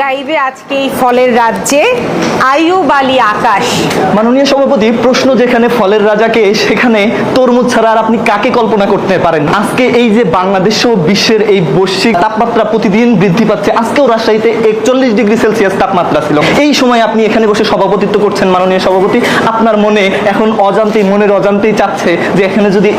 গাইবে আজকে এই ফলের রাজ্যে আইয়ুব আলী আকাশ। মাননীয় সভাপতি, প্রশ্ন যেখানে ফলের রাজাকে, সেখানে তরমুজ ছাড়া আর আপনি কাকে কল্পনা করতে পারেন? আজকে এই যে বাংলাদেশ সহ বিশ্বের এই বৈশ্বিক তাপমাত্রা প্রতিদিন বৃদ্ধি পাচ্ছে, আজকেও রাজশাহীতে 41 ডিগ্রি সেলসিয়াস তাপমাত্রা ছিল। এই সময় আপনি এখানে বসে সভাপতিত্ব করছেন মাননীয় সভাপতি। আপনার মনে এখন মনের অজান্তেই চাচ্ছে যে এখানে যদি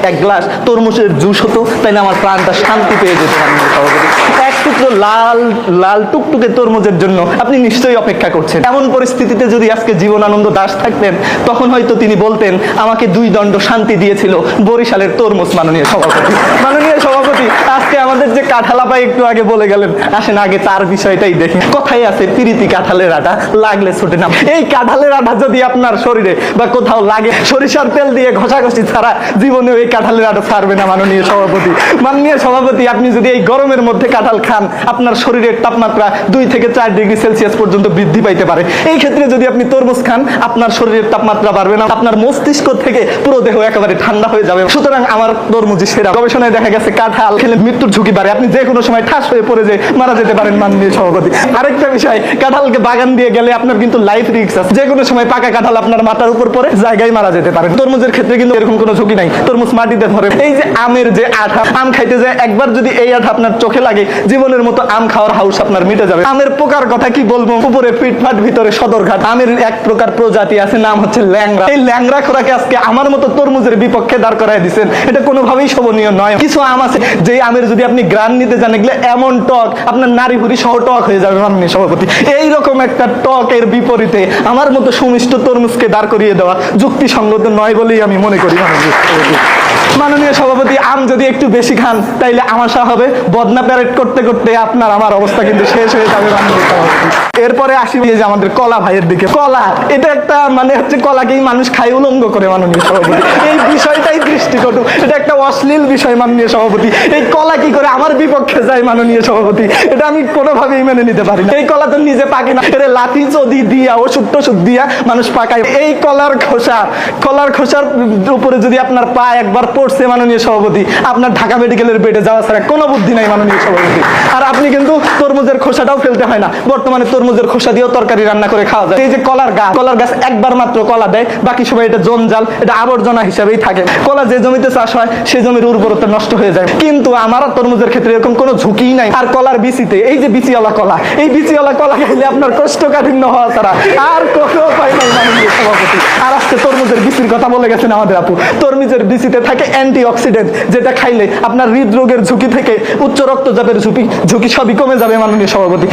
এক গ্লাস তরমুজের জুস হতো, তাইলে আমার প্রাণটা শান্তি পেয়ে যেত। মাননীয় সভাপতি, এক টুকরো লাল লাল টুকটুকে তরমুজের জন্য আপনি নিশ্চয়ই অপেক্ষা করছেন। এমন পরিস্থিতিতে যদি আজকে জীবনানন্দ দাশ থাকতেন, তখন হয়তো তিনি বলতেন, আমাকে 2 দণ্ড শান্তি দিয়েছিল বরিশালের তরমুজ। মাননীয় সভাপতি, মাননীয় সভাপতি, আজকে আমাদের যে কাঁঠালাপাই একটু আগে বলে গেলেন, আসেন আগে তার বিষয়টাই দেখি। কথাই আছে, প্রীতি কাঁঠালের আটা লাগলে ছোটে না। এই কাঁঠালের আটা যদি আপনার শরীরে বা কোথাও লাগে, সরিষার তেল দিয়ে ঘষাঘষি ছাড়া জীবনে এই কাঁঠালের আটা ছাড়বে না। মাননীয় সভাপতি, মাননীয় সভাপতি, আপনি যদি এই গরমের মধ্যে কাঁঠাল খান, আপনার শরীরের তাপমাত্রা 2 থেকে 4 ডিগ্রি সেলসিয়াস পর্যন্ত বৃদ্ধি পাইতে পারে। এই ক্ষেত্রে যদি আপনি তরমুজ খান, আপনার শরীরের তাপমাত্রা বাড়বে না, আপনার মস্তিষ্ক থেকে পুরো দেহ একেবারে ঠান্ডা হয়ে যাবে। সুতরাং আমার তরমুজই সেরা। গবেষণায় দেখা গেছে কাঁঠাল খেলে মৃত্যুর ঝুঁকি বাড়ে, আপনি যে কোনো সময় ঠাস হয়ে পড়ে যে মারা যেতে পারেন। মাননীয় সভাপতি, আরেকটা বিষয়, কাঁঠালকে বাগান দিয়ে গেলে আপনার কিন্তু লাইফ রিস্ক আছে। যে কোনো সময় পাকা কাঁঠাল আপনার মাথার উপর পড়ে জায়গায় মারা যেতে পারে। তরমুজের ক্ষেত্রে কিন্তু এরকম কোনো ঝুঁকি নাই, তরমুজ মাটিতে ধরে। এই যে আমের যে আঠা, আম খাইতে যায় একবার যদি এই আঠা আপনার চোখে লাগে, জীবনের মতো আম খাওয়ার হাউস আপনার মিটে যাবে। আমের পোকার কথা কি বলবো, উপরে ফিটফাট ভিতরে সদরঘাট। আমের এক প্রকার প্রজাতি আছে, নাম হচ্ছে ল্যাংড়া। এই ল্যাংড়া খোরাকে আজকে আমার মতো তরমুজের বিপক্ষে দাঁড় করায় দিচ্ছেন, এটা কোনোভাবেই শোভনীয় নয়। কিছু আম আছে যে আমের যদি আপনি গ্রান নিতে জানেন, এগুলো এমন টক, আপনার নারী ভুড়ি সহ টক হয়ে যাবে। মাননীয় সভাপতি, এইরকম একটা টকের বিপরীতে আমার মতো সুমিষ্ট তরমুজকে দাঁড় করিয়ে দেওয়া যুক্তিসঙ্গত নয় বলেই আমি মনে করি। মাননীয় সভাপতি, আম যদি একটু বেশি খান, তাইলে আমাশা হবে বদনা প্যারেড করতে করতে আপনার আমার অবস্থা কিন্তু শেষ হয়ে যাবে। মাননীয় সভাপতি, এরপরে আসি যে আমাদের কলা ভাইয়ের দিকে। কলা, এটা একটা মানে হচ্ছে কলাকেই মানুষ খাই উলঙ্গ করে। মাননীয় সভাপতি, এই বিষয়টাই দৃষ্টিকটু, এটা একটা অশ্লীল বিষয়। মাননীয় সভাপতি, এই কলা কি করে আমার বিপক্ষে যায়? মাননীয় সভাপতি, এটা আমি কোনোভাবেই মেনে নিতে পারি না। এই কলা তো নিজে পাকে না, এটা লাঠি চদি দিয়া ওষুধ টষুধ দিয়া মানুষ পাকায়। এই কলার খোসার উপরে যদি আপনার পা একবার পড়ছে, মাননীয় সভাপতি, আপনার ঢাকা মেডিকেলের বেডে যাওয়া ছাড়া কোনো বুদ্ধি নাই। মাননীয় সভাপতি, আর আপনি কিন্তু তরমুজের খোসাটাও ফেলতে হয় না, বর্তমানে তরমুজের খোসা দিয়েও তরকারি রান্না করে খাওয়া যায়। এই যে কলার গাছ একবার মাত্র কলা দেয়, বাকি সময় এটা জঞ্জাল, এটা আবর্জনা হিসাবেই থাকে। কলা যে জমিতে চাষ হয় সেই জমির উর্বরতা নষ্ট হয়ে যায়। কিন্তু আমার তরমুজের ক্ষেত্রে এরকম কোনো ঝুঁকিই নাই। আর কলার বিচিতে, এই যে বিচিওয়ালা কলা, এই বিচিওয়ালা কলা খাইলে আপনার কোষ্ঠকাঠিন্য হওয়া ছাড়া আর কোনো উপায় নাই। মাননীয় সভাপতি, আর আজকে তরমুজের বিচির কথা বলে গেছেন আমাদের আপু। তরমুজের বিচিতে থাকে অ্যান্টি অক্সিডেন্ট, যেটা খাইলে আপনার হৃদরোগের ঝুঁকি থেকে উচ্চ রক্তচাপের ঝুঁকি সবই কমে যাবে। মাননীয় সভাপতি।